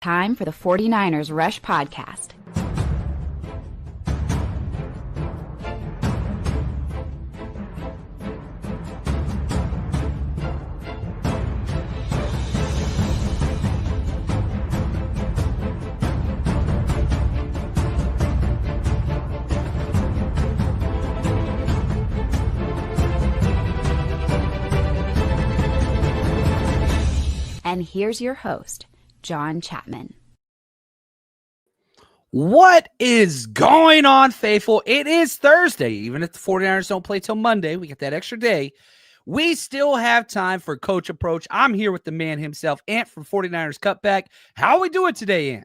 Time for the 49ers Rush Podcast. And here's your host, John Chapman. What is going on, faithful? It is Thursday. Even if the 49ers don't play till Monday, we get that extra day. We still have time for Coach Approach. I'm here with the man himself, Ant from 49ers Cutback. How are we doing today,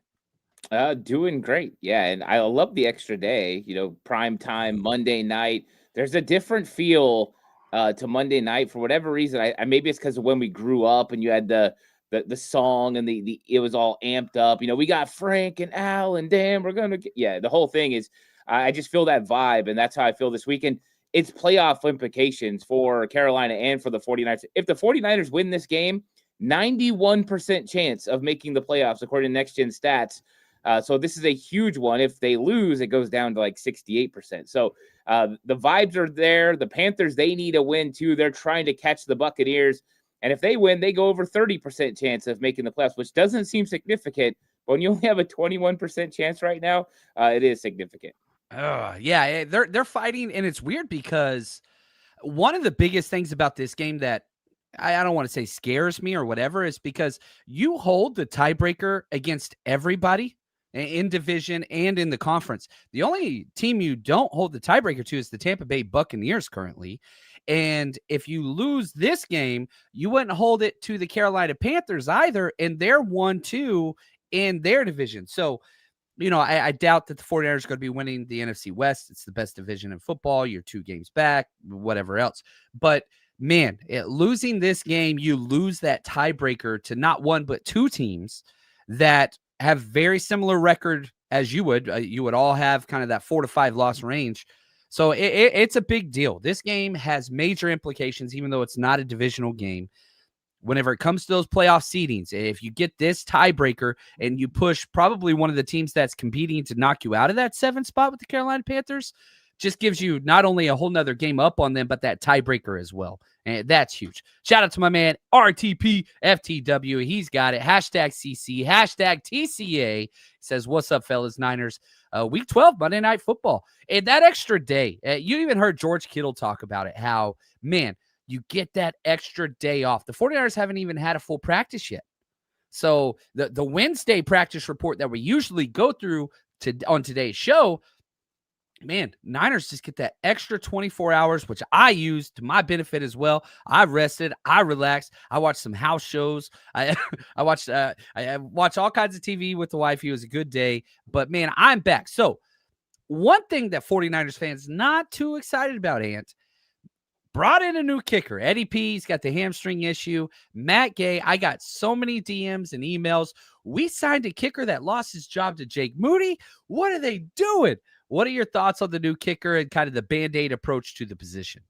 Ant? Doing great. Yeah, and I love the extra day, prime time, Monday night. There's a different feel to Monday night for whatever reason. I maybe it's because of when we grew up and you had the song and the it was all amped up. We got Frank and Al and Dan. We're gonna get the whole thing is I just feel that vibe, and that's how I feel this weekend. It's playoff implications for Carolina and for the 49ers. If the 49ers win this game, 91% chance of making the playoffs according to Next Gen Stats. So this is a huge one. If they lose, it goes down to like 68%. So the vibes are there. The Panthers, they need a win too. They're trying to catch the Buccaneers. And if they win, they go over 30% chance of making the playoffs, which doesn't seem significant. But when you only have a 21% chance right now, it is significant. Yeah, they're fighting, and it's weird because one of the biggest things about this game that I don't want to say scares me or whatever is because you hold the tiebreaker against everybody in division and in the conference. The only team you don't hold the tiebreaker to is the Tampa Bay Buccaneers currently. And if you lose this game, you wouldn't hold it to the Carolina Panthers either, and they're 1-2 in their division. So, I doubt that the 49ers are going to be winning the NFC West. It's the best division in football. You're 2 games back, whatever else. But, man, losing this game, you lose that tiebreaker to not one but 2 teams that have very similar record as you would. You would all have kind of that 4 to 5 loss range. So it's a big deal. This game has major implications, even though it's not a divisional game. Whenever it comes to those playoff seedings, if you get this tiebreaker and you push probably one of the teams that's competing to knock you out of that 7 spot with the Carolina Panthers, just gives you not only a whole nother game up on them, but that tiebreaker as well. And that's huge. Shout out to my man, RTP FTW. He's got it. #CC, #TCA. Says, what's up, fellas, Niners? Week 12, Monday Night Football. And that extra day, you even heard George Kittle talk about it, how, man, you get that extra day off. The 49ers haven't even had a full practice yet. So the Wednesday practice report that we usually go through on today's show, man, Niners just get that extra 24 hours, which I use to my benefit as well. I rested, I relaxed, I watched some house shows. I watched all kinds of TV with the wife. It was a good day, but man, I'm back. So one thing that 49ers fans not too excited about, Ant, brought in a new kicker. Eddie P's got the hamstring issue. Matt Gay, I got so many DMs and emails. We signed a kicker that lost his job to Jake Moody. What are they doing? What are your thoughts on the new kicker and kind of the Band-Aid approach to the position?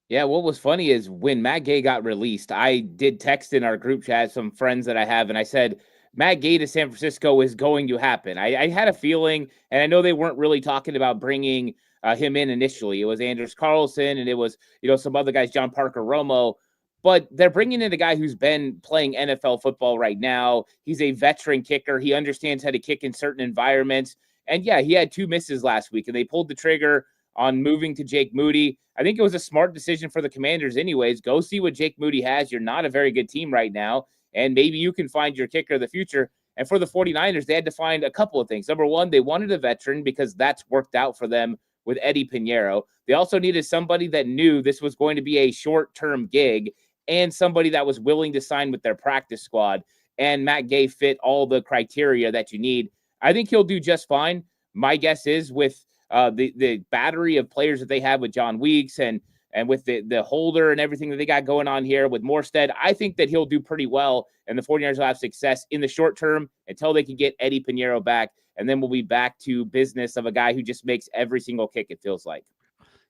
Yeah, what was funny is when Matt Gay got released, I did text in our group chat some friends that I have, and I said, Matt Gay to San Francisco is going to happen. I had a feeling, and I know they weren't really talking about bringing him in initially. It was Anders Carlson, and it was, some other guys, John Parker Romo. But they're bringing in a guy who's been playing NFL football right now. He's a veteran kicker. He understands how to kick in certain environments. And yeah, he had 2 misses last week, and they pulled the trigger on moving to Jake Moody. I think it was a smart decision for the Commanders anyways. Go see what Jake Moody has. You're not a very good team right now, and maybe you can find your kicker of the future. And for the 49ers, they had to find a couple of things. Number one, they wanted a veteran because that's worked out for them with Eddie Pinheiro. They also needed somebody that knew this was going to be a short-term gig and somebody that was willing to sign with their practice squad. And Matt Gay fit all the criteria that you need. I think he'll do just fine. My guess is with the battery of players that they have with John Weeks and with the holder and everything that they got going on here with Morstead, I think that he'll do pretty well, and the 49ers will have success in the short term until they can get Eddie Pinheiro back, and then we'll be back to business of a guy who just makes every single kick, it feels like.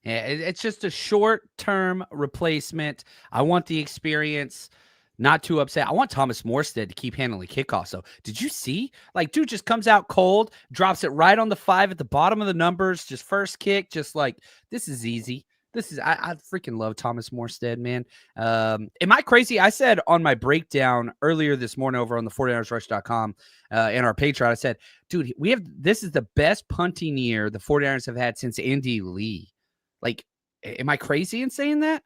Yeah, it's just a short-term replacement. I want the experience. not too upset. I want Thomas Morstead to keep handling kickoffs. So did you see? Like, dude just comes out cold, drops it right on the 5 at the bottom of the numbers, just first kick, just like, this is easy. I freaking love Thomas Morstead, man. Am I crazy? I said on my breakdown earlier this morning over on the 49ersrush.com in our Patreon, I said, dude, this is the best punting year the 49ers have had since Andy Lee. Like, am I crazy in saying that?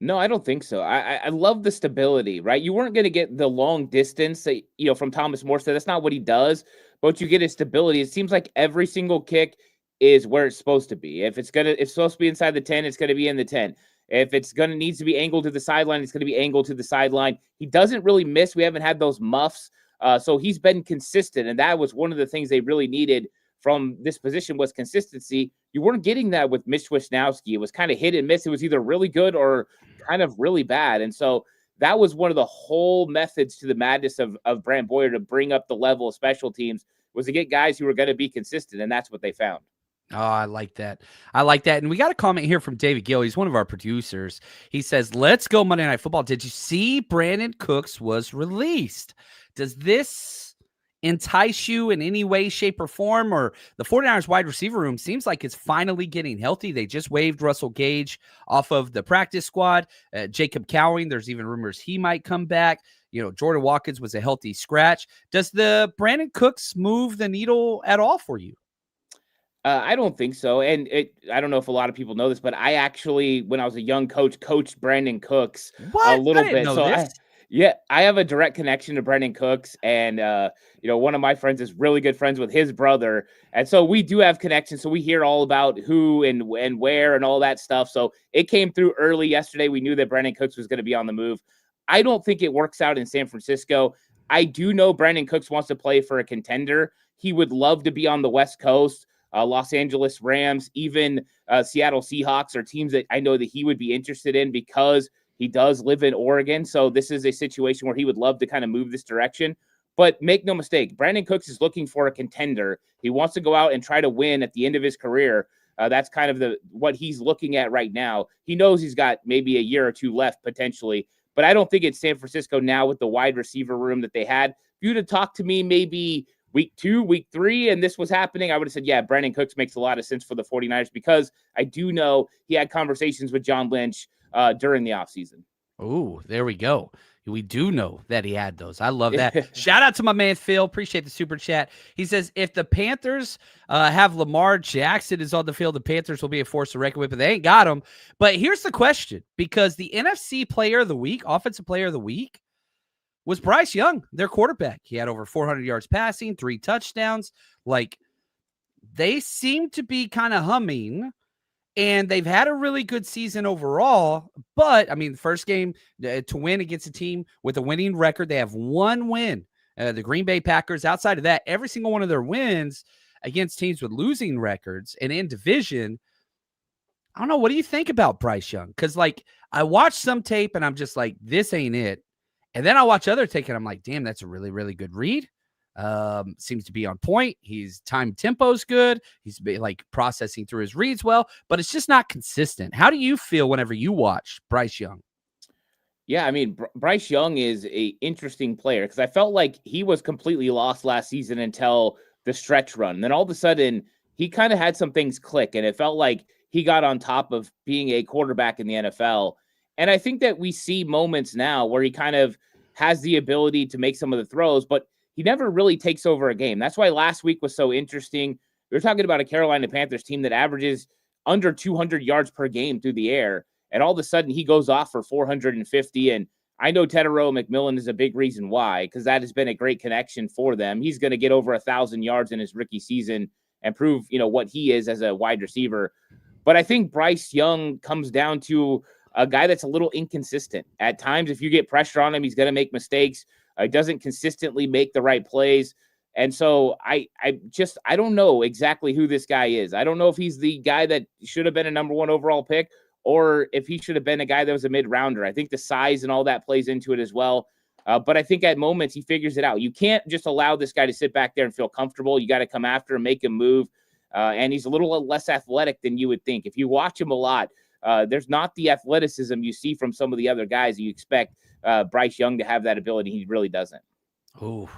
No, I don't think so. I love the stability, right? You weren't going to get the long distance that, from Thomas Morstead. That's not what he does, but you get his stability. It seems like every single kick is where it's supposed to be. If it's supposed to be inside the 10, it's going to be in the 10. If it's needs to be angled to the sideline, it's going to be angled to the sideline. He doesn't really miss. We haven't had those muffs. So he's been consistent. And that was one of the things they really needed from this position was consistency. You weren't getting that with Mitch Wisnowski. It was kind of hit and miss. It was either really good or kind of really bad. And so that was one of the whole methods to the madness of Brant Boyer to bring up the level of special teams was to get guys who were going to be consistent. And that's what they found. Oh, I like that. And we got a comment here from David Gill. He's one of our producers. He says, let's go Monday Night Football. Did you see Brandon Cooks was released? Does this entice you in any way, shape, or form? Or the 49ers wide receiver room seems like it's finally getting healthy. They just waived Russell Gage off of the practice squad. Jacob Cowing, there's even rumors he might come back. Jordan Watkins was a healthy scratch. Does the Brandon Cooks move the needle at all for you? I don't think so. And I don't know if a lot of people know this, but I actually, when I was a young coach, coached Brandon Cooks a little bit. So I have a direct connection to Brandon Cooks. And, one of my friends is really good friends with his brother. And so we do have connections. So we hear all about who and where and all that stuff. So it came through early yesterday. We knew that Brandon Cooks was going to be on the move. I don't think it works out in San Francisco. I do know Brandon Cooks wants to play for a contender. He would love to be on the West Coast. Los Angeles Rams, even Seattle Seahawks are teams that I know that he would be interested in because he does live in Oregon. So this is a situation where he would love to kind of move this direction. But make no mistake, Brandon Cooks is looking for a contender. He wants to go out and try to win at the end of his career. That's kind of what he's looking at right now. He knows he's got maybe a year or two left potentially, but I don't think it's San Francisco now with the wide receiver room that they had. If you'd have talked to me maybe week 2, week 3, and this was happening, I would have said, yeah, Brandon Cooks makes a lot of sense for the 49ers because I do know he had conversations with John Lynch during the offseason. Oh, there we go. We do know that he had those. I love that. Shout out to my man, Phil. Appreciate the super chat. He says, if the Panthers have Lamar Jackson is on the field, the Panthers will be a force to reckon with, but they ain't got him. But here's the question, because the NFC Player of the Week, Offensive Player of the Week, was Bryce Young, their quarterback. He had over 400 yards passing, 3 touchdowns. Like, they seem to be kind of humming, and they've had a really good season overall. But, I mean, the first game to win against a team with a winning record, they have 1 win. The Green Bay Packers, outside of that, every single one of their wins against teams with losing records and in division. I don't know. What do you think about Bryce Young? Because, like, I watched some tape, and I'm just like, this ain't it. And then I watch other take and I'm like, damn, that's a really, really good read. Seems to be on point. His time tempo's good. He's like processing through his reads well, but it's just not consistent. How do you feel whenever you watch Bryce Young? Yeah, I mean, Bryce Young is a interesting player because I felt like he was completely lost last season until the stretch run. And then all of a sudden, he kind of had some things click, and it felt like he got on top of being a quarterback in the NFL. And I think that we see moments now where he kind of has the ability to make some of the throws, but he never really takes over a game. That's why last week was so interesting. We were talking about a Carolina Panthers team that averages under 200 yards per game through the air, and all of a sudden he goes off for 450. And I know Tedero McMillan is a big reason why, because that has been a great connection for them. He's going to get over 1,000 yards in his rookie season and prove, what he is as a wide receiver. But I think Bryce Young comes down to a guy that's a little inconsistent. At times, if you get pressure on him, he's going to make mistakes. He doesn't consistently make the right plays. And so I don't know exactly who this guy is. I don't know if he's the guy that should have been a number 1 overall pick or if he should have been a guy that was a mid-rounder. I think the size and all that plays into it as well. But I think at moments he figures it out. You can't just allow this guy to sit back there and feel comfortable. You got to come after him, make him move. And he's a little less athletic than you would think. If you watch him a lot, there's not the athleticism you see from some of the other guys. You expect Bryce Young to have that ability. He really doesn't. Oh,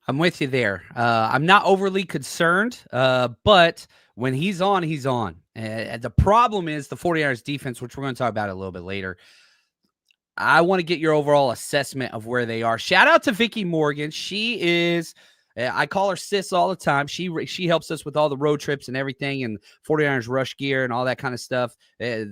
I'm with you there. I'm not overly concerned, but when he's on, he's on. The problem is the 49ers defense, which we're going to talk about a little bit later. I want to get your overall assessment of where they are. Shout out to Vicky Morgan. She is, I call her sis all the time. She helps us with all the road trips and everything and 49ers rush gear and all that kind of stuff.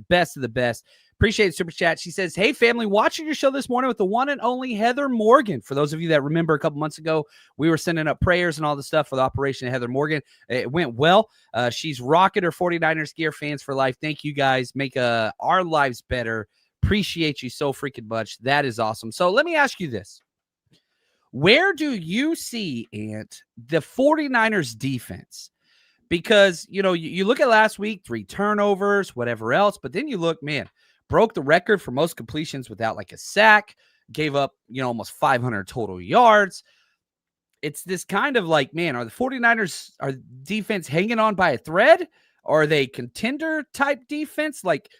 Best of the best. Appreciate the super chat. She says, hey, family, watching your show this morning with the one and only Heather Morgan. For those of you that remember a couple months ago, we were sending up prayers and all the stuff for the Operation Heather Morgan. It went well. She's rocking her 49ers gear, fans for life. Thank you guys. Make our lives better. Appreciate you so freaking much. That is awesome. So let me ask you this. Where do you see, Ant, the 49ers defense? Because, you look at last week, 3 turnovers, whatever else, but then you look, man, broke the record for most completions without like a sack, gave up, almost 500 total yards. It's this kind of like, man, are the 49ers, are defense hanging on by a thread? Or are they contender type defense? Like,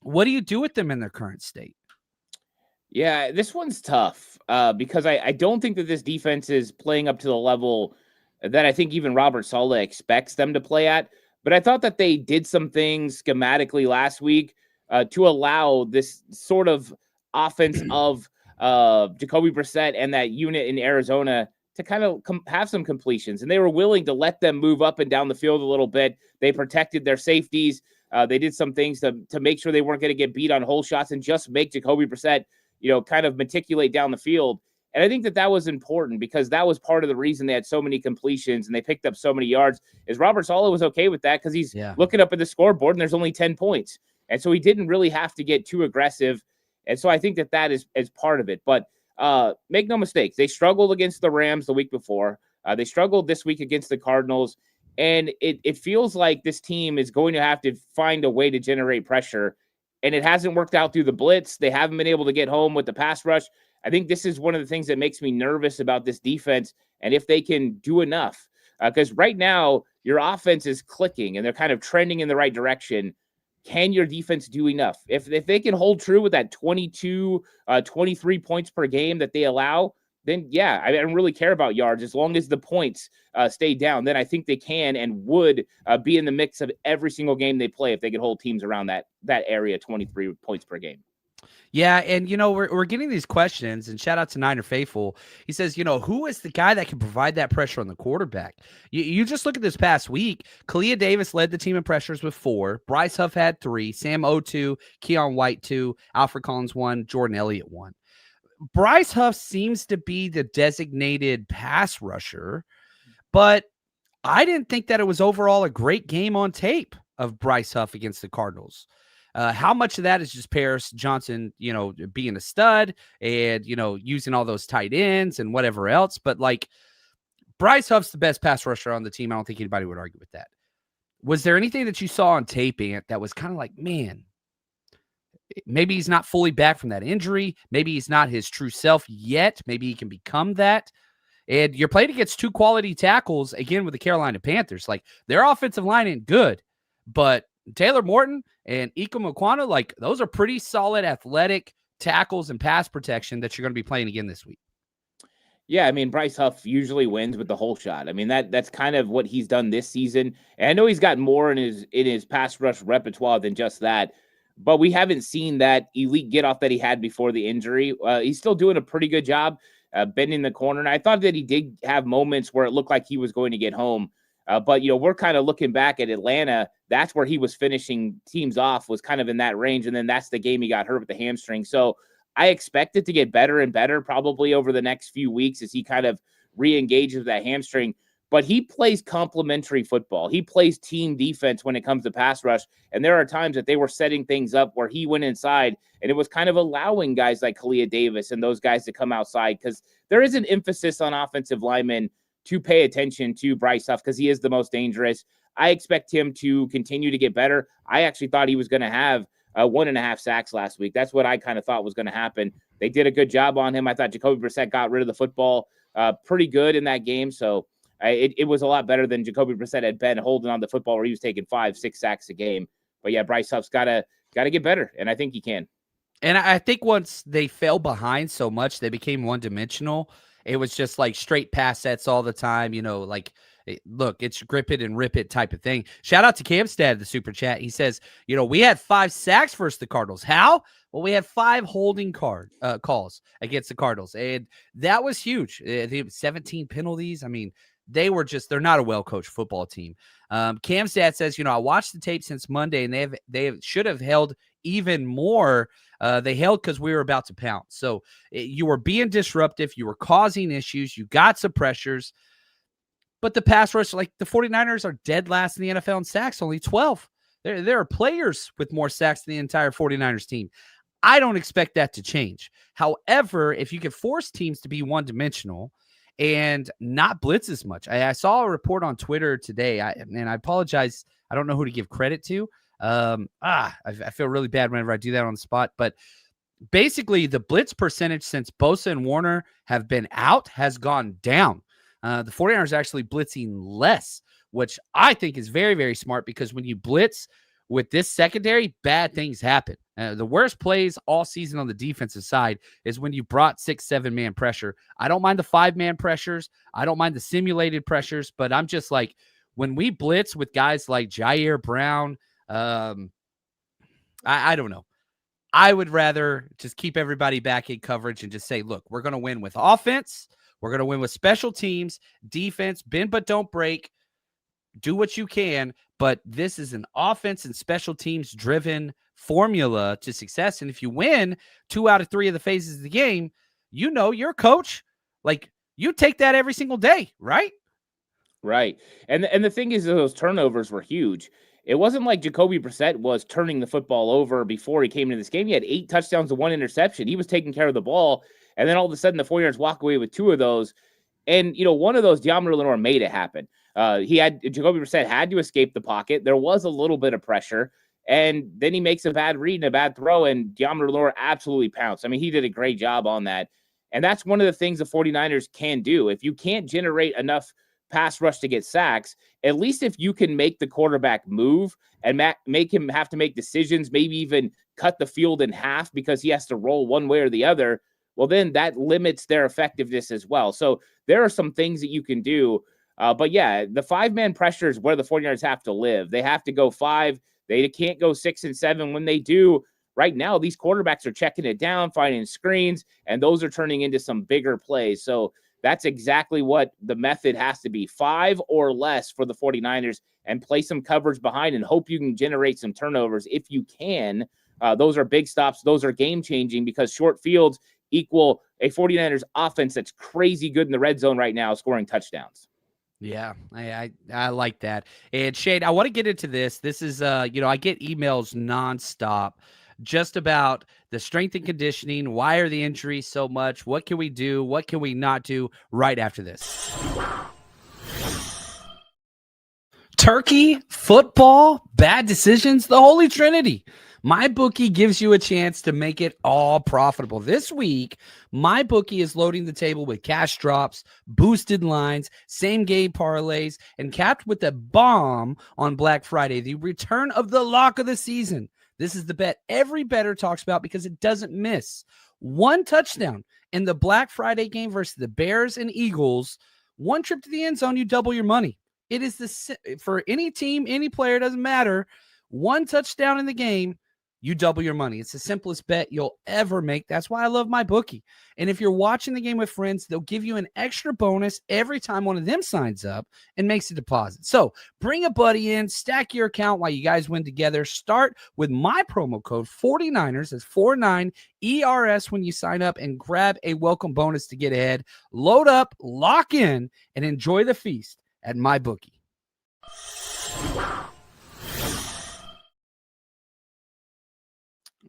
what do you do with them in their current state? Yeah, this one's tough because I don't think that this defense is playing up to the level that I think even Robert Saleh expects them to play at. But I thought that they did some things schematically last week to allow this sort of offense of Jacoby Brissett and that unit in Arizona to kind of have some completions. And they were willing to let them move up and down the field a little bit. They protected their safeties. They did some things to make sure they weren't going to get beat on hole shots and just make Jacoby Brissett, kind of meticulate down the field. And I think that was important because that was part of the reason they had so many completions and they picked up so many yards is Robert Saleh was okay with that because he's looking up at the scoreboard and there's only 10 points. And so he didn't really have to get too aggressive. And so I think that is part of it. But make no mistake, they struggled against the Rams the week before. They struggled this week against the Cardinals. And it feels like this team is going to have to find a way to generate pressure. And it hasn't worked out through the blitz. They haven't been able to get home with the pass rush. I think this is one of the things that makes me nervous about this defense and if they can do enough. Because right now, your offense is clicking and they're kind of trending in the right direction. Can your defense do enough? If they can hold true with that 22, 23 points per game that they allow, then yeah, I don't really care about yards. As long as the points stay down, then I think they can and would be in the mix of every single game they play if they could hold teams around that area, 23 points per game. Yeah, and we're getting these questions, and shout out to Niner Faithful. He says, who is the guy that can provide that pressure on the quarterback? You just look at this past week. Kalia Davis led the team in pressures with 4. Bryce Huff had 3. Sam O 2. Keon White 2. Alfred Collins 1. Jordan Elliott 1. Bryce Huff seems to be the designated pass rusher, but I didn't think that it was overall a great game on tape of Bryce Huff against the Cardinals. How much of that is just Paris Johnson, being a stud and, using all those tight ends and whatever else. But like Bryce Huff's the best pass rusher on the team. I don't think anybody would argue with that. Was there anything that you saw on tape, Ant, that was kind of like, man, maybe he's not fully back from that injury. Maybe he's not his true self yet. Maybe he can become that. And you're playing against 2 quality tackles, again, with the Carolina Panthers. Like, their offensive line ain't good, but Taylor Morton and Ikem Ekwonu, like, those are pretty solid athletic tackles and pass protection that you're going to be playing again this week. Yeah, I mean, Bryce Huff usually wins with the whole shot. I mean, that's kind of what he's done this season. And I know he's got more in his pass rush repertoire than just that, but we haven't seen that elite get off that he had before the injury. He's still doing a pretty good job bending the corner. And I thought that he did have moments where it looked like he was going to get home. But, we're kind of looking back at Atlanta. That's where he was finishing teams off, was kind of in that range. And then that's the game he got hurt with the hamstring. So I expect it to get better and better probably over the next few weeks as he kind of re-engages with that hamstring. But he plays complementary football. He plays team defense when it comes to pass rush. And there are times that they were setting things up where he went inside and it was kind of allowing guys like Kalia Davis and those guys to come outside because there is an emphasis on offensive linemen to pay attention to Bryce Huff because he is the most dangerous. I expect him to continue to get better. I actually thought he was going to have 1.5 sacks last week. That's what I kind of thought was going to happen. They did a good job on him. I thought Jacoby Brissett got rid of the football pretty good in that game. So it was a lot better than Jacoby Brissett had been holding on the football where he was taking 5-6 sacks a game. yeah, Bryce Huff's got to get better, and I think he can. And I think once they fell behind so much, they became one-dimensional. It was just like straight pass sets all the time, like, look, it's grip it and rip it type of thing. Shout out to Camstad, the super chat. He says, we had 5 sacks versus the Cardinals. How? Well, we had 5 holding calls against the Cardinals, and that was huge. 17 penalties. I mean, they're not a well-coached football team. Camstad says, I watched the tape since Monday, and they should have held even more. They held because we were about to pounce. So you were being disruptive. You were causing issues. You got some pressures. But the pass rush, like the 49ers are dead last in the NFL in sacks, only 12. There are players with more sacks than the entire 49ers team. I don't expect that to change. However, if you can force teams to be one-dimensional and not blitz as much. I saw a report on Twitter today, and I apologize. I don't know who to give credit to. I feel really bad whenever I do that on the spot, but basically the blitz percentage since Bosa and Warner have been out has gone down. The 49ers are actually blitzing less, which I think is very, very smart, because when you blitz with this secondary, bad things happen. The worst plays all season on the defensive side is when you brought 6-7 man pressure. I don't mind the 5-man pressures. I don't mind the simulated pressures, but I'm just like, when we blitz with guys like Jair Brown, I don't know. I would rather just keep everybody back in coverage and just say, look, we're going to win with offense. We're going to win with special teams, defense, bend but don't break. Do what you can, but this is an offense and special teams driven formula to success. And if you win 2 out of 3 of the phases of the game, you're a coach. Like, you take that every single day, right? Right. And the thing is, those turnovers were huge. It wasn't like Jacoby Brissett was turning the football over before he came into this game. He had 8 touchdowns and 1 interception. He was taking care of the ball. And then all of a sudden, the 49ers walk away with 2 of those. And, one of those, Deommodore Lenoir made it happen. Jacoby Brissett had to escape the pocket. There was a little bit of pressure. And then he makes a bad read and a bad throw, and Deommodore Lenoir absolutely pounced. I mean, he did a great job on that. And that's one of the things the 49ers can do. If you can't generate enough pass rush to get sacks, at least if you can make the quarterback move and make him have to make decisions, maybe even cut the field in half because he has to roll one way or the other, well, then that limits their effectiveness as well. So there are some things that you can do. But yeah, the 5-man pressure is where the 49ers have to live. They have to go 5. They can't go 6 and 7. When they do, right now, these quarterbacks are checking it down, finding screens, and those are turning into some bigger plays. So that's exactly what the method has to be. 5 or less for the 49ers, and play some coverage behind and hope you can generate some turnovers. If you can, those are big stops. Those are game-changing, because short fields equal a 49ers offense that's crazy good in the red zone right now, scoring touchdowns. Yeah, I like that. And Shane, I want to get into this. This is, I get emails nonstop just about the strength and conditioning. Why are the injuries so much? What can we do? What can we not do? Right after this. Turkey, football, bad decisions, the Holy Trinity. MyBookie gives you a chance to make it all profitable. This week, MyBookie is loading the table with cash drops, boosted lines, same-game parlays, and capped with a bomb on Black Friday, the return of the lock of the season. This is the bet every bettor talks about because it doesn't miss. 1 touchdown in the Black Friday game versus the Bears and Eagles. 1 trip to the end zone, you double your money. It is for any team, any player, doesn't matter. 1 touchdown in the game, you double your money. It's the simplest bet you'll ever make. That's why I love MyBookie. And if you're watching the game with friends, they'll give you an extra bonus every time one of them signs up and makes a deposit. So bring a buddy in, stack your account while you guys win together. Start with my promo code 49ers. That's 49ERS when you sign up, and grab a welcome bonus to get ahead. Load up, lock in, and enjoy the feast at MyBookie.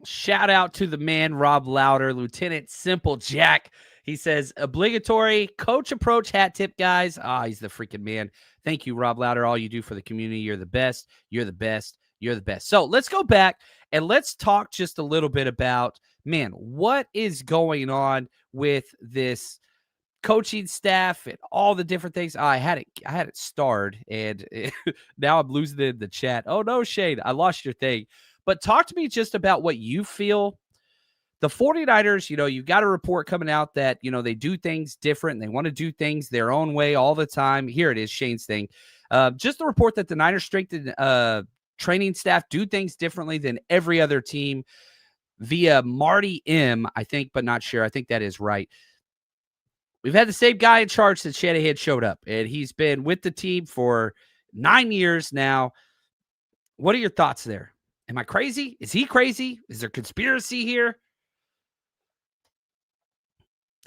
Shout out to the man, Rob Louder, Lieutenant Simple Jack. He says, obligatory coach approach hat tip, guys. He's the freaking man. Thank you, Rob Louder. All you do for the community. You're the best. You're the best. You're the best. So let's go back and let's talk just a little bit about, what is going on with this coaching staff and all the different things. I had it starred, and now I'm losing it in the chat. Oh no, Shane, I lost your thing. But talk to me just about what you feel. The 49ers, you've got a report coming out that, they do things different. They want to do things their own way all the time. Here it is, Shane's thing. Just the report that the Niners strength and training staff do things differently than every other team via Marty M, I think, but not sure. I think that is right. We've had the same guy in charge since Shanahan showed up, and he's been with the team for 9 years now. What are your thoughts there? Am I crazy? Is he crazy? Is there conspiracy here?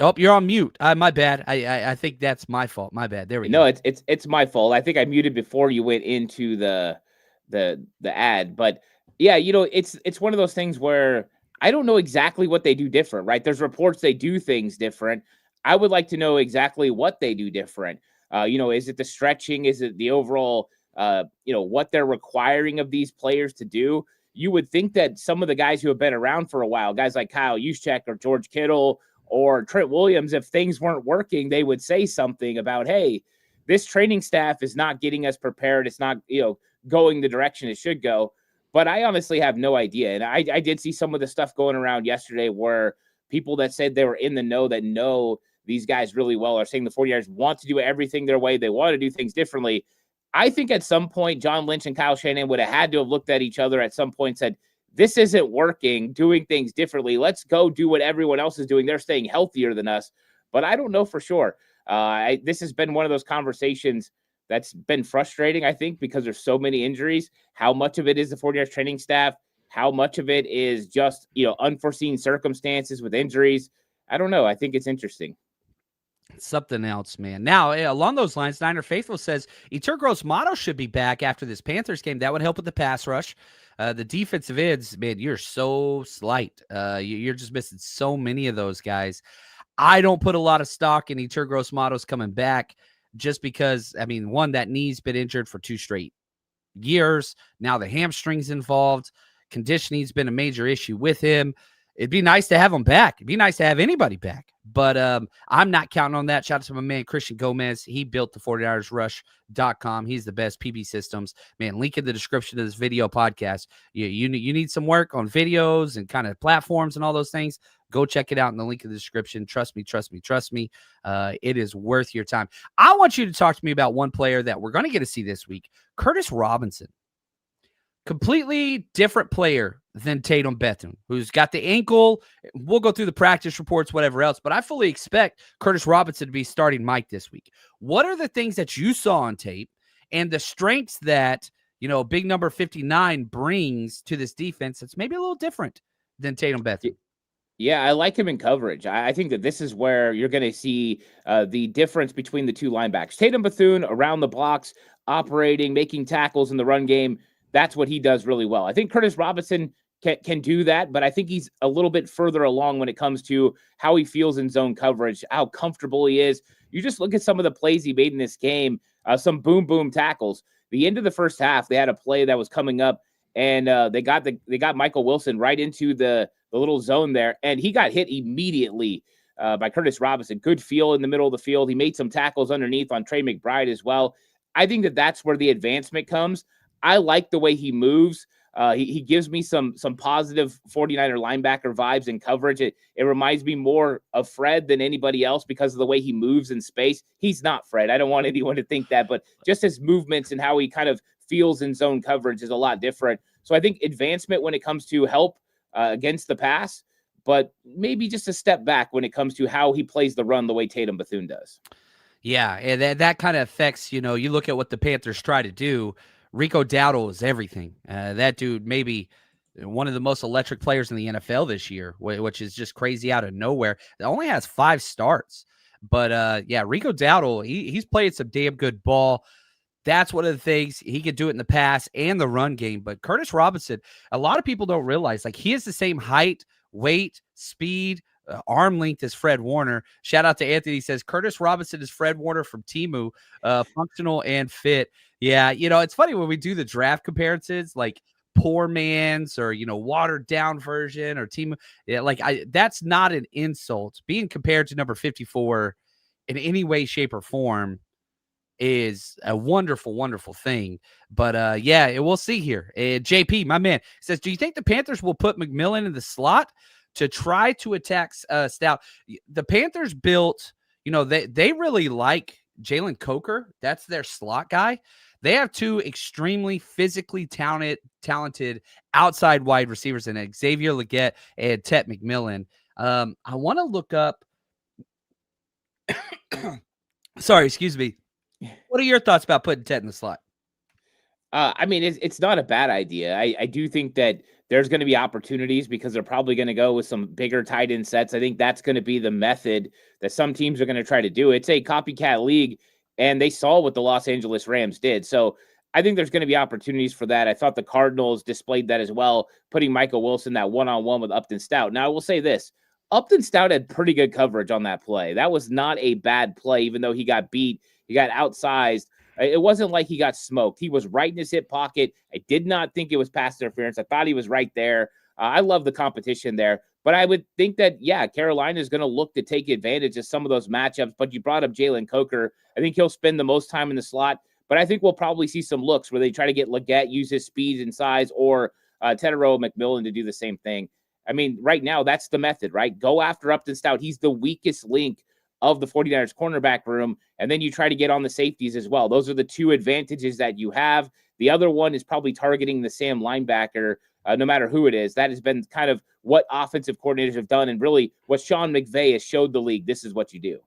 Oh, you're on mute. My bad. I think that's my fault. My bad. There we go. No, it's my fault. I think I muted before you went into the ad. But yeah, it's one of those things where I don't know exactly what they do different, right? There's reports they do things different. I would like to know exactly what they do different. Is it the stretching? Is it the overall, what they're requiring of these players to do? You would think that some of the guys who have been around for a while, guys like Kyle Juszczyk or George Kittle or Trent Williams, if things weren't working, they would say something about, hey, this training staff is not getting us prepared. It's not, going the direction it should go. But I honestly have no idea. And I did see some of the stuff going around yesterday where people that said they were in the know that know these guys really well are saying the 49ers want to do everything their way. They want to do things differently. I think at some point, John Lynch and Kyle Shanahan would have had to have looked at each other at some point and said, this isn't working, doing things differently. Let's go do what everyone else is doing. They're staying healthier than us. But I don't know for sure. This has been one of those conversations that's been frustrating, I think, because there's so many injuries. How much of it is the 49ers training staff? How much of it is just, unforeseen circumstances with injuries? I don't know. I think it's interesting. Something else, man. Now, along those lines, Niner Faithful says Yetur Gross-Matos should be back after this Panthers game. That would help with the pass rush. The defensive ends, man, you're so slight. You're just missing so many of those guys. I don't put a lot of stock in Yetur Gross-Matos coming back just because, one, that knee's been injured for 2 straight years. Now the hamstring's involved. Conditioning's been a major issue with him. It'd be nice to have him back. It'd be nice to have anybody back. But I'm not counting on that. Shout out to my man, Christian Gomez. He built the 49ersrush.com. He's the best PB systems. Man, link in the description of this video podcast. You need some work on videos and kind of platforms and all those things. Go check it out in the link in the description. Trust me. It is worth your time. I want you to talk to me about one player that we're going to get to see this week, Curtis Robinson. Completely different player than Tatum Bethune, who's got the ankle. We'll go through the practice reports, whatever else, but I fully expect Curtis Robinson to be starting Mike this week. What are the things that you saw on tape and the strengths that, big number 59 brings to this defense that's maybe a little different than Tatum Bethune? Yeah, I like him in coverage. I think that this is where you're going to see the difference between the two linebackers. Tatum Bethune around the blocks, operating, making tackles in the run game. That's what he does really well. I think Curtis Robinson can do that, but I think he's a little bit further along when it comes to how he feels in zone coverage, how comfortable he is. You just look at some of the plays he made in this game, some boom tackles. The end of the first half, they had a play that was coming up, and they got Michael Wilson right into the little zone there, and he got hit immediately by Curtis Robinson. Good feel in the middle of the field. He made some tackles underneath on Trey McBride as well. I think that's where the advancement comes. I like the way he moves. He gives me some positive 49er linebacker vibes in coverage. It reminds me more of Fred than anybody else because of the way he moves in space. He's not Fred. I don't want anyone to think that, but just his movements and how he kind of feels in zone coverage is a lot different. So I think advancement when it comes to help against the pass, but maybe just a step back when it comes to how he plays the run the way Tatum Bethune does. Yeah, and that kind of affects, you look at what the Panthers try to do. Rico Dowdle is everything. That dude maybe one of the most electric players in the NFL this year, which is just crazy out of nowhere. It only has 5 starts. But, Rico Dowdle, he's played some damn good ball. That's one of the things. He could do it in the pass and the run game. But Curtis Robinson, a lot of people don't realize, he has the same height, weight, speed, arm length as Fred Warner. Shout out to Anthony. He says, Curtis Robinson is Fred Warner from Temu, functional and fit. Yeah, it's funny when we do the draft comparisons, like poor man's or, watered down version or Temu. Yeah, that's not an insult. Being compared to number 54 in any way, shape, or form is a wonderful, wonderful thing. But yeah, we'll see here. JP, my man, says, do you think the Panthers will put McMillan in the slot to try to attack Stout? The Panthers built, they really like Jalen Coker. That's their slot guy. They have two extremely physically talented outside wide receivers in Xavier Legette and Tet McMillan. I want to look up. Sorry, excuse me. What are your thoughts about putting Tet in the slot? I mean, it's not a bad idea. I do think that there's going to be opportunities because they're probably going to go with some bigger tight end sets. I think that's going to be the method that some teams are going to try to do. It's a copycat league, and they saw what the Los Angeles Rams did. So I think there's going to be opportunities for that. I thought the Cardinals displayed that as well, putting Michael Wilson that one-on-one with Upton Stout. Now, I will say this. Upton Stout had pretty good coverage on that play. That was not a bad play, even though he got beat. He got outsized. It wasn't like he got smoked. He was right in his hip pocket. I did not think it was pass interference. I thought he was right there. I love the competition there. But I would think that, yeah, Carolina is going to look to take advantage of some of those matchups. But you brought up Jalen Coker. I think he'll spend the most time in the slot. But I think we'll probably see some looks where they try to get Legette, use his speed and size, or Tetero McMillan to do the same thing. I mean, right now, that's the method, right? Go after Upton Stout. He's the weakest link of the 49ers cornerback room, and then you try to get on the safeties as well. Those are the two advantages that you have. The other one is probably targeting the Sam linebacker, no matter who it is. That has been kind of what offensive coordinators have done, and really what Sean McVay has showed the league. This is what you do.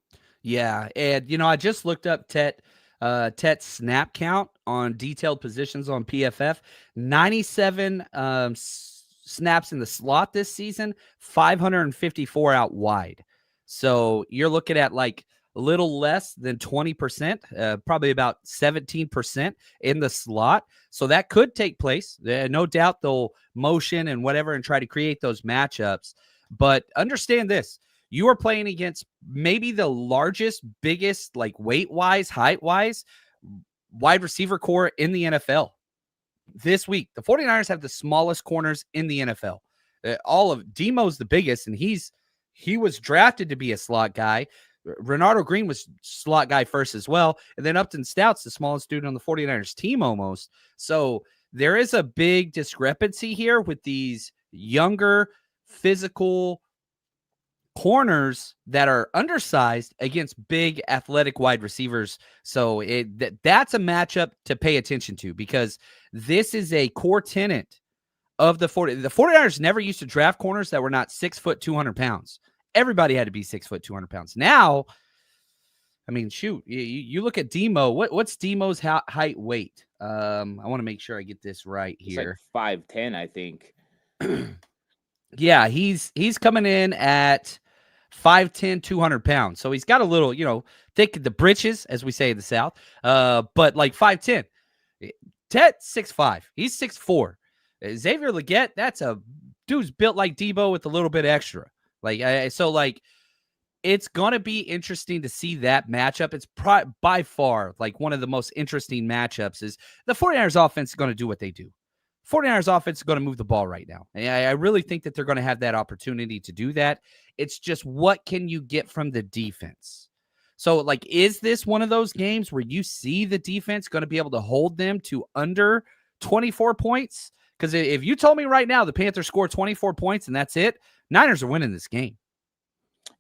Yeah, and, I just looked up Tet's snap count on detailed positions on PFF. 97 snaps in the slot this season, 554 out wide. So you're looking at like a little less than 20%, probably about 17% in the slot. So that could take place. No doubt they'll motion and whatever and try to create those matchups. But understand this. You are playing against maybe the largest, biggest, like weight-wise, height-wise, wide receiver core in the NFL. This week, the 49ers have the smallest corners in the NFL. All of Demo's the biggest, and he was drafted to be a slot guy. Renardo Green was slot guy first as well. And then Upton Stout's the smallest dude on the 49ers team almost. So there is a big discrepancy here with these younger, physical corners that are undersized against big athletic wide receivers. So that's a matchup to pay attention to because this is a core tenet of the 49ers never used to draft corners that were not 6 foot, 200 pounds. Everybody had to be 6 foot, 200 pounds. Now, I mean, shoot, you look at Demo. What's Demo's height weight? I want to make sure I get this right here. It's like 5'10", I think. Yeah, he's coming in at 5'10", 200 pounds. So he's got a little, thick the britches, as we say in the South. But like 5'10". Tet 6'5". He's 6'4". Xavier Legette, that's a dude's built like Debo with a little bit extra. It's going to be interesting to see that matchup. It's by far like one of the most interesting matchups is the 49ers offense is going to do what they do. 49ers offense is going to move the ball right now. And I really think that they're going to have that opportunity to do that. It's just what can you get from the defense? So, is this one of those games where you see the defense going to be able to hold them to under 24 points? Because if you told me right now the Panthers score 24 points and that's it, Niners are winning this game.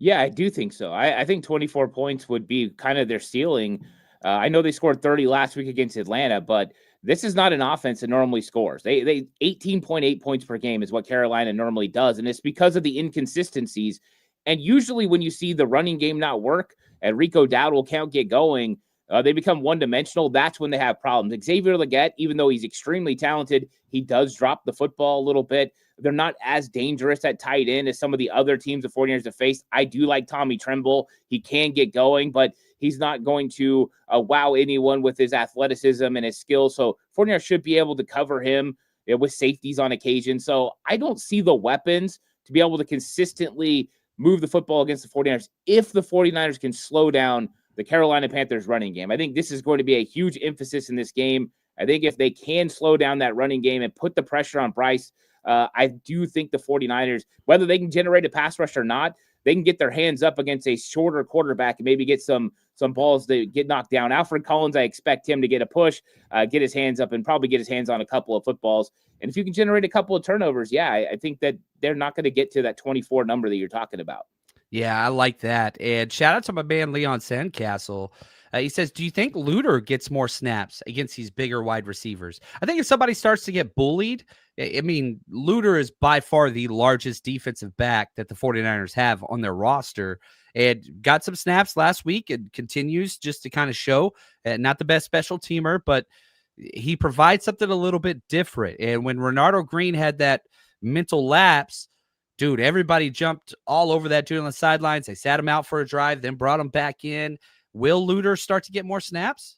Yeah, I do think so. I think 24 points would be kind of their ceiling. I know they scored 30 last week against Atlanta, but this is not an offense that normally scores. They 18.8 points per game is what Carolina normally does, and it's because of the inconsistencies. And usually when you see the running game not work and Rico Dowdle can't get going, they become one-dimensional. That's when they have problems. Xavier Legette, even though he's extremely talented, he does drop the football a little bit. They're not as dangerous at tight end as some of the other teams the 49ers have faced. I do like Tommy Tremble. He can get going, but he's not going to wow anyone with his athleticism and his skills. So 49ers should be able to cover him with safeties on occasion. So I don't see the weapons to be able to consistently move the football against the 49ers if the 49ers can slow down the Carolina Panthers running game. I think this is going to be a huge emphasis in this game. I think if they can slow down that running game and put the pressure on Bryce, I do think the 49ers, whether they can generate a pass rush or not, they can get their hands up against a shorter quarterback and maybe get some balls that get knocked down. Alfred Collins, I expect him to get a push, get his hands up, and probably get his hands on a couple of footballs. And if you can generate a couple of turnovers, I think that they're not going to get to that 24 number that you're talking about. Yeah, I like that. And shout out to my man Leon Sandcastle. He says, do you think Luter gets more snaps against these bigger wide receivers? I think if somebody starts to get bullied, I mean, Luter is by far the largest defensive back that the 49ers have on their roster, and got some snaps last week and continues just to kind of show, not the best special teamer, but he provides something a little bit different. And when Renardo Green had that mental lapse, dude, everybody jumped all over that dude on the sidelines. They sat him out for a drive, then brought him back in. Will Luter start to get more snaps?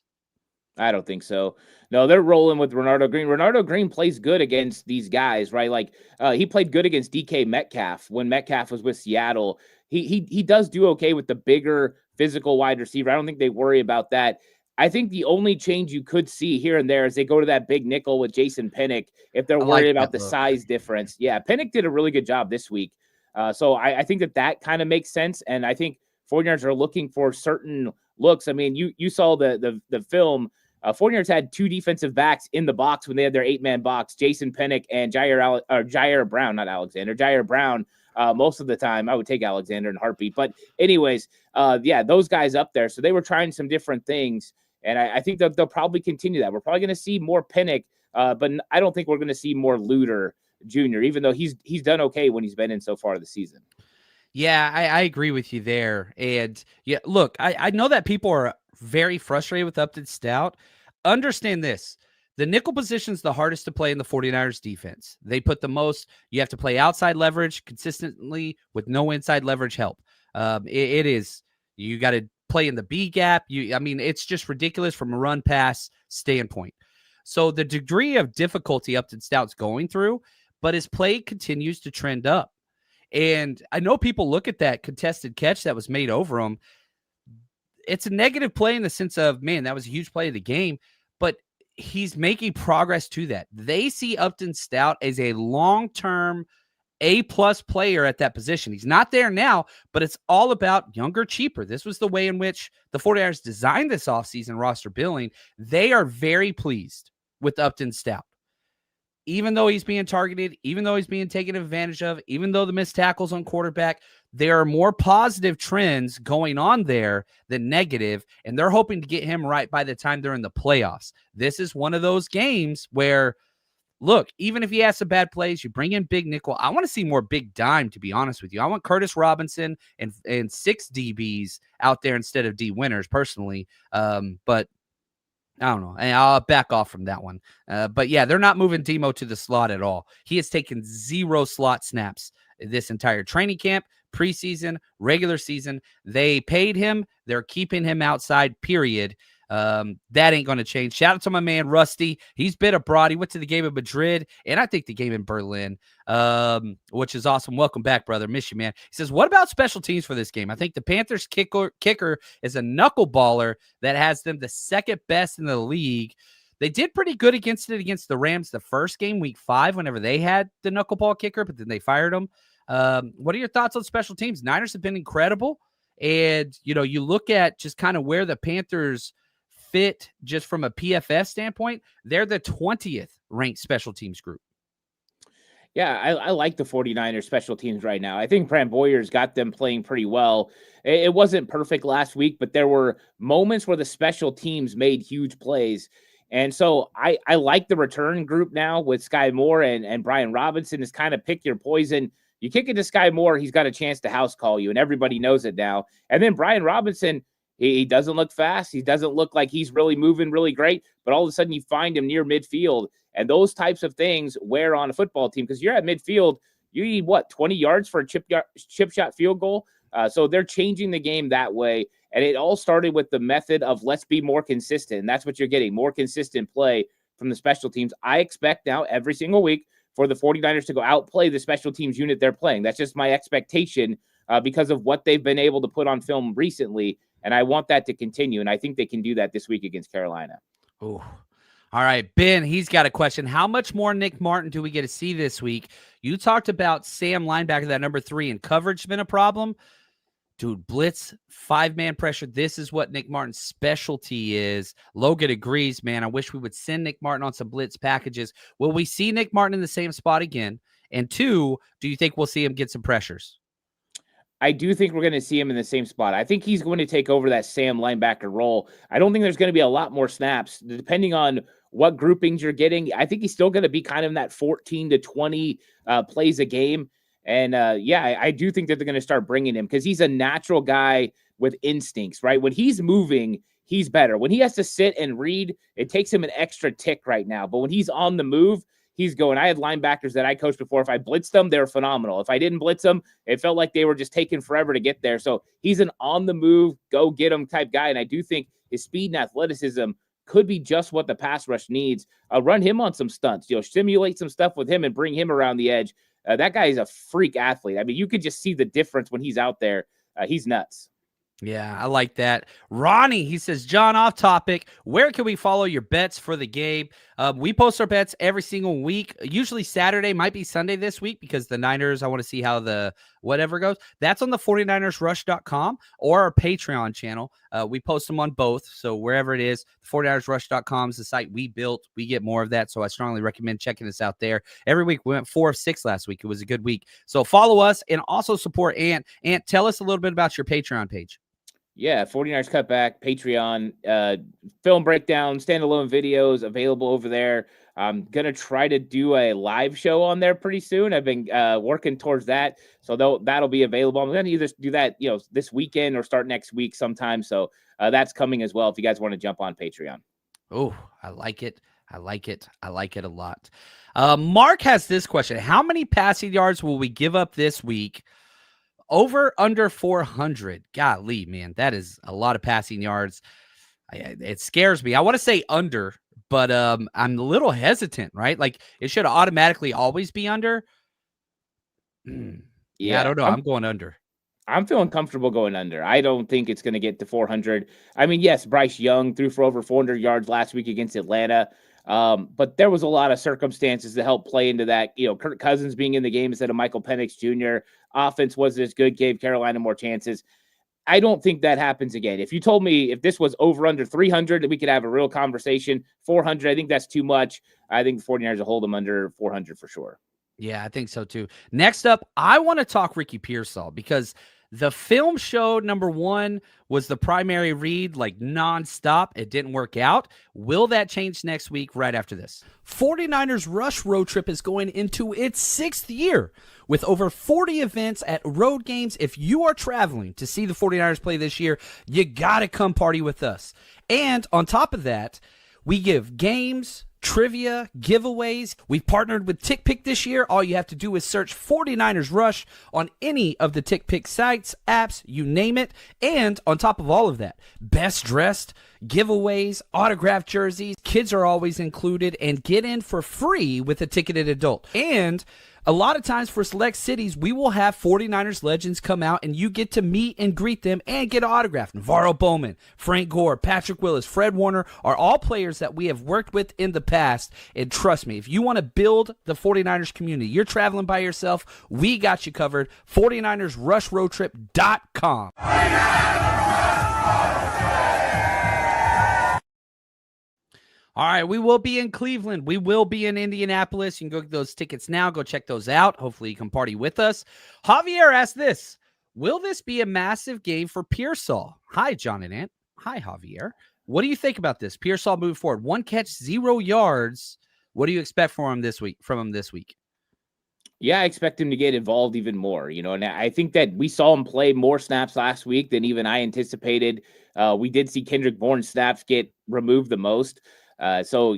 I don't think so. No, they're rolling with Renardo Green. Renardo Green plays good against these guys, right? Like he played good against DK Metcalf when Metcalf was with Seattle. He does do okay with the bigger physical wide receiver. I don't think they worry about that. I think the only change you could see here and there is they go to that big nickel with Jason Pinnock if they're worried about the size difference. Yeah, Pinnock did a really good job this week. So I think that kind of makes sense. And I think 49ers are looking for certain looks. I mean, you saw the film. 49ers had two defensive backs in the box when they had their 8-man box, Jason Pinnock and Jair Brown, not Alexander, Jair Brown. Most of the time, I would take Alexander in a heartbeat. But anyways, those guys up there. So they were trying some different things. And I think that they'll probably continue that. We're probably going to see more Pinnock, but I don't think we're going to see more Luter Jr., even though he's done okay when he's been in so far this season. Yeah, I agree with you there. And yeah, look, I know that people are very frustrated with Upton Stout. Understand this. The nickel position is the hardest to play in the 49ers defense. They put the most, you have to play outside leverage consistently with no inside leverage help. It is, you got to play in the B gap. It's just ridiculous from a run pass standpoint. So the degree of difficulty Upton Stout's going through, but his play continues to trend up. And I know people look at that contested catch that was made over him. It's a negative play in the sense of, man, that was a huge play of the game, but he's making progress to that. They see Upton Stout as a long-term A-plus player at that position. He's not there now, but it's all about younger, cheaper. This was the way in which the 49ers designed this offseason roster billing. They are very pleased with Upton Stout. Even though he's being targeted, even though he's being taken advantage of, even though the missed tackles on quarterback, there are more positive trends going on there than negative, and they're hoping to get him right by the time they're in the playoffs. This is one of those games where, look, even if he has some bad plays, you bring in big nickel. I want to see more big dime, to be honest with you. I want Curtis Robinson and 6 DBs out there instead of D winners personally. But I don't know. And I'll back off from that one. But yeah, they're not moving Demo to the slot at all. He has taken 0 slot snaps this entire training camp, preseason, regular season. They paid him. They're keeping him outside, period. That ain't going to change. Shout out to my man, Rusty. He's been abroad. He went to the game in Madrid, and I think the game in Berlin, which is awesome. Welcome back, brother. Miss you, man. He says, what about special teams for this game? I think the Panthers kicker is a knuckleballer that has them the second best in the league. They did pretty good against the Rams the first game, week 5, whenever they had the knuckleball kicker, but then they fired him. What are your thoughts on special teams? Niners have been incredible. And, you look at just kind of where the Panthers fit just from a PFF standpoint, they're the 20th ranked special teams group. Yeah, I like the 49ers special teams right now. I think Brant Boyer's got them playing pretty well. It wasn't perfect last week, but there were moments where the special teams made huge plays. And so I like the return group now with Sky Moore and Brian Robinson is kind of pick your poison. You kick it to Sky Moore, he's got a chance to house call you, and everybody knows it now. And then Brian Robinson, he doesn't look fast. He doesn't look like he's really moving really great, but all of a sudden you find him near midfield. And those types of things wear on a football team because you're at midfield. You need, 20 yards for a chip shot field goal? So they're changing the game that way. And it all started with the method of let's be more consistent. And that's what you're getting, more consistent play from the special teams. I expect now every single week for the 49ers to go outplay the special teams unit they're playing. That's just my expectation because of what they've been able to put on film recently. And I want that to continue. And I think they can do that this week against Carolina. Oh, All right, Ben, he's got a question. How much more Nick Martin do we get to see this week? You talked about Sam linebacker, that number 3, and coverage been a problem. Dude, blitz, 5-man pressure. This is what Nick Martin's specialty is. Logan agrees, man. I wish we would send Nick Martin on some blitz packages. Will we see Nick Martin in the same spot again? And 2, do you think we'll see him get some pressures? I do think we're going to see him in the same spot. I think he's going to take over that Sam linebacker role. I don't think there's going to be a lot more snaps, depending on what groupings you're getting. I think he's still going to be kind of in that 14 to 20 plays a game. And I do think that they're going to start bringing him because he's a natural guy with instincts, right? When he's moving, he's better. When he has to sit and read, it takes him an extra tick right now. But when he's on the move, he's going. I had linebackers that I coached before. If I blitzed them, they were phenomenal. If I didn't blitz them, it felt like they were just taking forever to get there. So he's an on-the-move, go-get-him type guy, and I do think his speed and athleticism could be just what the pass rush needs. Run him on some stunts, simulate some stuff with him and bring him around the edge. That guy is a freak athlete. I mean, you could just see the difference when he's out there. He's nuts. Yeah, I like that. Ronnie, he says, John, off topic, where can we follow your bets for the game? We post our bets every single week. Usually Saturday, might be Sunday this week because the Niners, I want to see how the whatever goes. That's on the 49ersrush.com or our Patreon channel. We post them on both. So wherever it is, 49ersrush.com is the site we built. We get more of that. So I strongly recommend checking us out there. Every week, we went 4 of 6 last week. It was a good week. So follow us and also support Ant. Ant, tell us a little bit about your Patreon page. Yeah, 49ers Cutback, Patreon, film breakdown, standalone videos available over there. I'm going to try to do a live show on there pretty soon. I've been working towards that. So that'll be available. I'm going to either do that, this weekend or start next week sometime. So that's coming as well if you guys want to jump on Patreon. Oh, I like it. I like it. I like it a lot. Mark has this question. How many passing yards will we give up this week? Over, under 400. Golly, man, that is a lot of passing yards. It scares me. I want to say under, but I'm a little hesitant, right? Like it should automatically always be under. Yeah, I don't know. I'm going under. I'm feeling comfortable going under. I don't think it's going to get to 400. I mean, yes, Bryce Young threw for over 400 yards last week against Atlanta. But there was a lot of circumstances to help play into that. Kirk Cousins being in the game instead of Michael Penix Jr. Offense wasn't as good, gave Carolina more chances. I don't think that happens again. If you told me if this was over under 300, we could have a real conversation. 400, I think that's too much. I think the 49ers will hold them under 400 for sure. Yeah, I think so too. Next up, I want to talk Ricky Pearsall because the film showed number 1 was the primary read, like nonstop. It didn't work out. Will that change next week right after this? 49ers Rush Road Trip is going into its 6th year with over 40 events at road games. If you are traveling to see the 49ers play this year, you got to come party with us. And on top of that, we give games, trivia, giveaways. We've partnered with TickPick this year. All you have to do is search 49ers Rush on any of the TickPick sites, apps, you name it. And on top of all of that, best dressed, giveaways, autographed jerseys, kids are always included, and get in for free with a ticketed adult. And a lot of times for select cities, we will have 49ers legends come out and you get to meet and greet them and get an autograph. Navarro Bowman, Frank Gore, Patrick Willis, Fred Warner are all players that we have worked with in the past. And trust me, if you want to build the 49ers community, you're traveling by yourself, we got you covered. 49ersRushRoadTrip.com. All right, we will be in Cleveland. We will be in Indianapolis. You can go get those tickets now. Go check those out. Hopefully you can party with us. Javier asked this. Will this be a massive game for Pearsall? Hi, John and Ant. Hi, Javier. What do you think about this? Pearsall moved forward. 1 catch, 0 yards. What do you expect from him this week? Yeah, I expect him to get involved even more, and I think that we saw him play more snaps last week than even I anticipated. We did see Kendrick Bourne's snaps get removed the most. So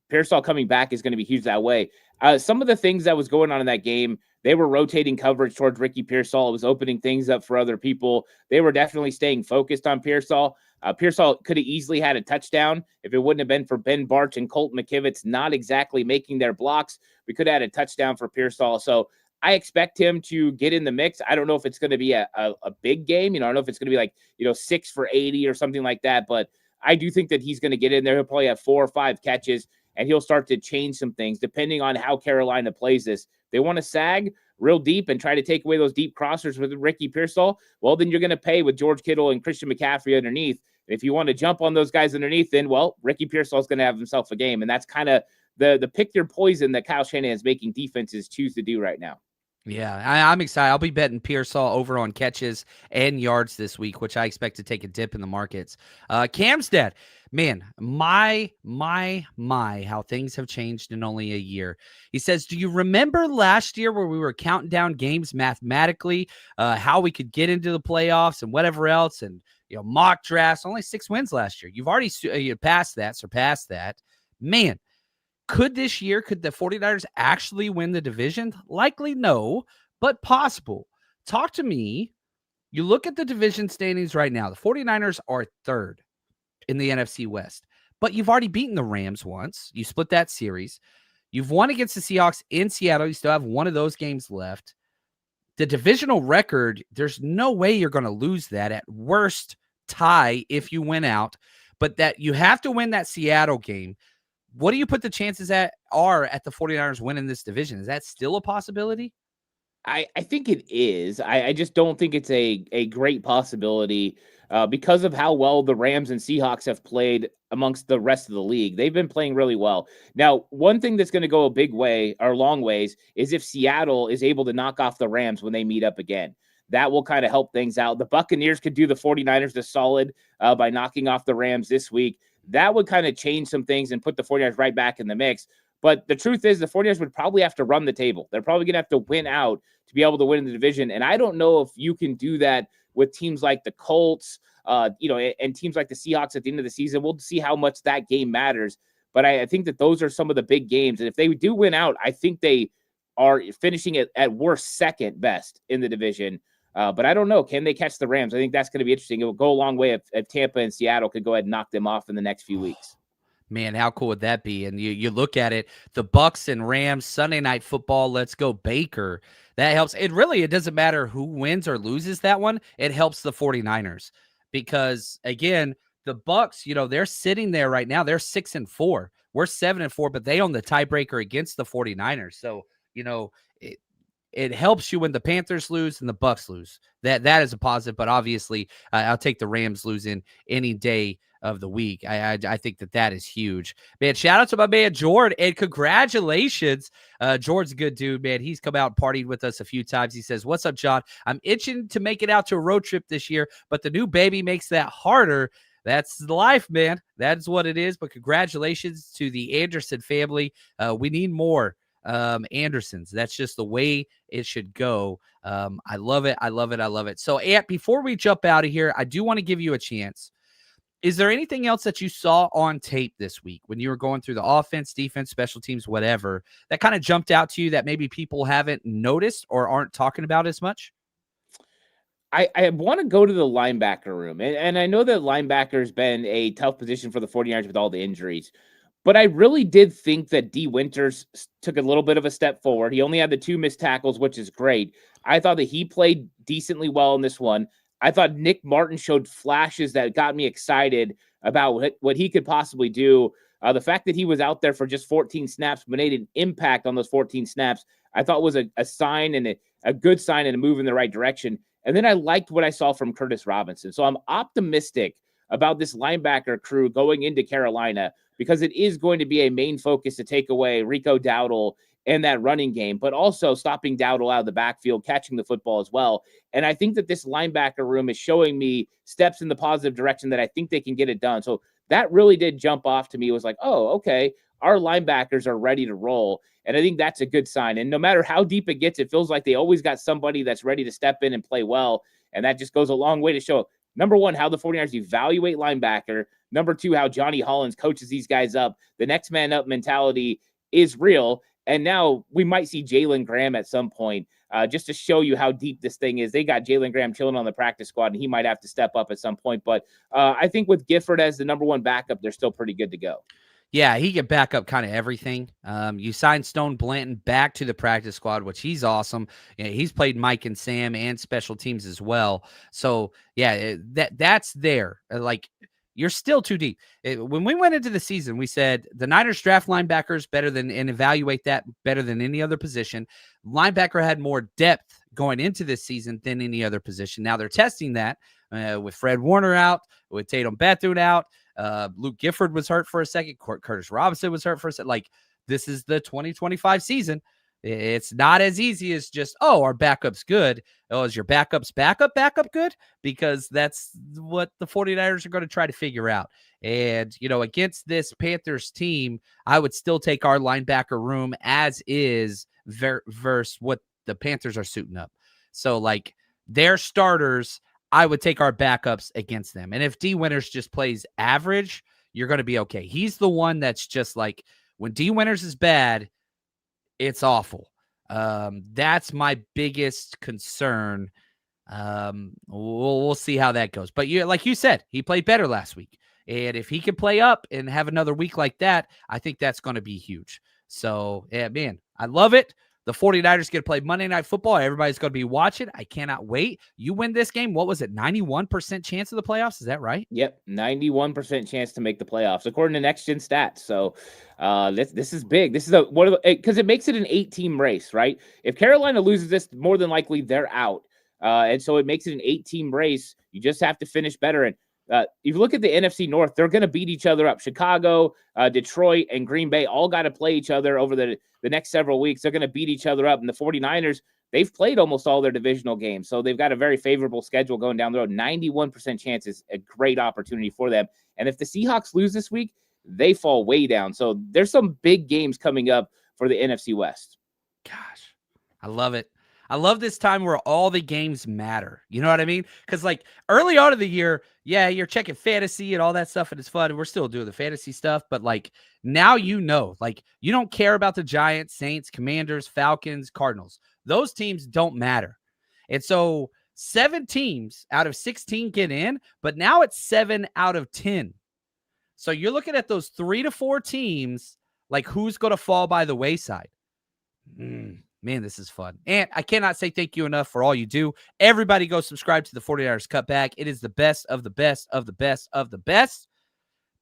Pearsall coming back is going to be huge that way. Some of the things that was going on in that game, they were rotating coverage towards Ricky Pearsall. It was opening things up for other people. They were definitely staying focused on Pearsall. Pearsall could have easily had a touchdown if it wouldn't have been for Ben Barch and Colt McKivitz not exactly making their blocks. We could have had a touchdown for Pearsall. So I expect him to get in the mix. I don't know if it's going to be a big game. I don't know if it's going to be like, 6 for 80 or something like that, but I do think that he's going to get in there. He'll probably have 4 or 5 catches, and he'll start to change some things depending on how Carolina plays this. They want to sag real deep and try to take away those deep crossers with Ricky Pearsall. Well, then you're going to pay with George Kittle and Christian McCaffrey underneath. If you want to jump on those guys underneath, then, well, Ricky Pearsall is going to have himself a game. And that's kind of the pick your poison that Kyle Shanahan is making defenses choose to do right now. Yeah, I'm excited. I'll be betting Pearsall over on catches and yards this week, which I expect to take a dip in the markets. Cam's dad, man, my, how things have changed in only a year. He says, do you remember last year where we were counting down games mathematically, how we could get into the playoffs and whatever else, and mock drafts? Only 6 wins last year. You've already surpassed that. Man. Could the 49ers actually win the division? Likely no, but possible. Talk to me. You look at the division standings right now. The 49ers are 3rd in the NFC West, but you've already beaten the Rams once. You split that series. You've won against the Seahawks in Seattle. You still have one of those games left. The divisional record, there's no way you're going to lose that. At worst, tie if you win out, but that you have to win that Seattle game. What do you put the chances at the 49ers winning this division? Is that still a possibility? I think it is. I just don't think it's a great possibility because of how well the Rams and Seahawks have played amongst the rest of the league. They've been playing really well. Now, one thing that's going to go a big way or long ways is if Seattle is able to knock off the Rams when they meet up again. That will kind of help things out. The Buccaneers could do the 49ers a solid by knocking off the Rams this week. That would kind of change some things and put the 49ers right back in the mix. But the truth is the 49ers would probably have to run the table. They're probably going to have to win out to be able to win the division. And I don't know if you can do that with teams like the Colts, and teams like the Seahawks at the end of the season. We'll see how much that game matters. But I think that those are some of the big games. And if they do win out, I think they are finishing at worst second best in the division. But I don't know. Can they catch the Rams? I think that's going to be interesting. It will go a long way if Tampa and Seattle could go ahead and knock them off in the next few weeks. Man, how cool would that be? And you look at it, the Bucs and Rams, Sunday Night Football, let's go Baker. That helps. It doesn't matter who wins or loses that one. It helps the 49ers because, again, the Bucs, they're sitting there right now. They're 6-4. We're 7-4, but they own the tiebreaker against the 49ers. So, it helps you when the Panthers lose and the Bucs lose. That is a positive, but obviously I'll take the Rams losing any day of the week. I think that is huge. Man, shout out to my man Jord, and congratulations. Jord's a good dude, man. He's come out and partied with us a few times. He says, "What's up, John? I'm itching to make it out to a road trip this year, but the new baby makes that harder." That's the life, man. That's what it is. But congratulations to the Anderson family. We need more Andersons. That's just the way it should go. I love it. So, Ant, before we jump out of here, I do want to give you a chance. Is there anything else that you saw on tape this week when you were going through the offense, defense, special teams, whatever, that kind of jumped out to you that maybe people haven't noticed or aren't talking about as much? I want to go to the linebacker room. And I know that linebacker has been a tough position for the 49ers with all the injuries. But I really did think that D. Winters took a little bit of a step forward. He only had the 2 missed tackles, which is great. I thought that he played decently well in this one. I thought Nick Martin showed flashes that got me excited about what he could possibly do. The fact that he was out there for just 14 snaps, but made an impact on those 14 snaps, I thought was a sign and a good sign and a move in the right direction. And then I liked what I saw from Curtis Robinson. So I'm optimistic about this linebacker crew going into Carolina because it is going to be a main focus to take away Rico Dowdle and that running game, but also stopping Dowdle out of the backfield, catching the football as well. And I think that this linebacker room is showing me steps in the positive direction that I think they can get it done. So that really did jump off to me. It was like, oh, okay, our linebackers are ready to roll. And I think that's a good sign. And no matter how deep it gets, it feels like they always got somebody that's ready to step in and play well. And that just goes a long way to show, number one, how the 49ers evaluate linebacker. Number two, how Johnny Hollins coaches these guys up. The next man up mentality is real. And now we might see Jalen Graham at some point just to show you how deep this thing is. They got Jalen Graham chilling on the practice squad, and he might have to step up at some point. But I think with Gifford as the number one backup, they're still pretty good to go. Yeah, he can back up kind of everything. You signed Stone Blanton back to the practice squad, which he's awesome. Yeah, he's played Mike and Sam and special teams as well. So, yeah, that's there. Like, you're still too deep. When we went into the season, we said the Niners draft linebackers better than and evaluate that better than any other position. Linebacker had more depth going into this season than any other position. Now they're testing that with Fred Warner out, with Tatum Bethune out. Luke Gifford was hurt for a second. Curtis Robinson was hurt for a second. Like, this is the 2025 season. It's not as easy as just, oh, our backup's good. Oh, is your backup's backup good? Because that's what the 49ers are going to try to figure out. And, against this Panthers team, I would still take our linebacker room as is versus what the Panthers are suiting up. So, like, their starters, I would take our backups against them. And if D Winters just plays average, you're going to be okay. He's the one that's just like, when D Winters is bad, it's awful. That's my biggest concern. We'll see how that goes. But like you said, he played better last week. And if he can play up and have another week like that, I think that's going to be huge. So, yeah, man, I love it. The 49ers get to play Monday Night Football. Everybody's going to be watching. I cannot wait. You win this game. What was it? 91% chance of the playoffs. Is that right? Yep. 91% chance to make the playoffs, according to Next Gen Stats. So this is big. This is because it makes it an 8-team race, right? If Carolina loses this, more than likely they're out. And so it makes it an 8-team race. You just have to finish better. And if you look at the NFC North, they're going to beat each other up. Chicago, Detroit, and Green Bay all got to play each other over the next several weeks. They're going to beat each other up. And the 49ers, they've played almost all their divisional games. So they've got a very favorable schedule going down the road. 91% chance is a great opportunity for them. And if the Seahawks lose this week, they fall way down. So there's some big games coming up for the NFC West. Gosh, I love it. I love this time where all the games matter. You know what I mean? Because, like, early on in the year, yeah, you're checking fantasy and all that stuff, and it's fun. And we're still doing the fantasy stuff. But, like, now you don't care about the Giants, Saints, Commanders, Falcons, Cardinals. Those teams don't matter. And so 7 teams out of 16 get in, but now it's 7 out of 10. So you're looking at those 3 to 4 teams, like, who's going to fall by the wayside? Man, this is fun. And I cannot say thank you enough for all you do. Everybody go subscribe to the 49ers Cutback. It is the best of the best of the best of the best.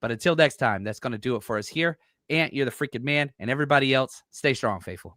But until next time, that's going to do it for us here. Ant, you're the freaking man. And everybody else, stay strong, faithful.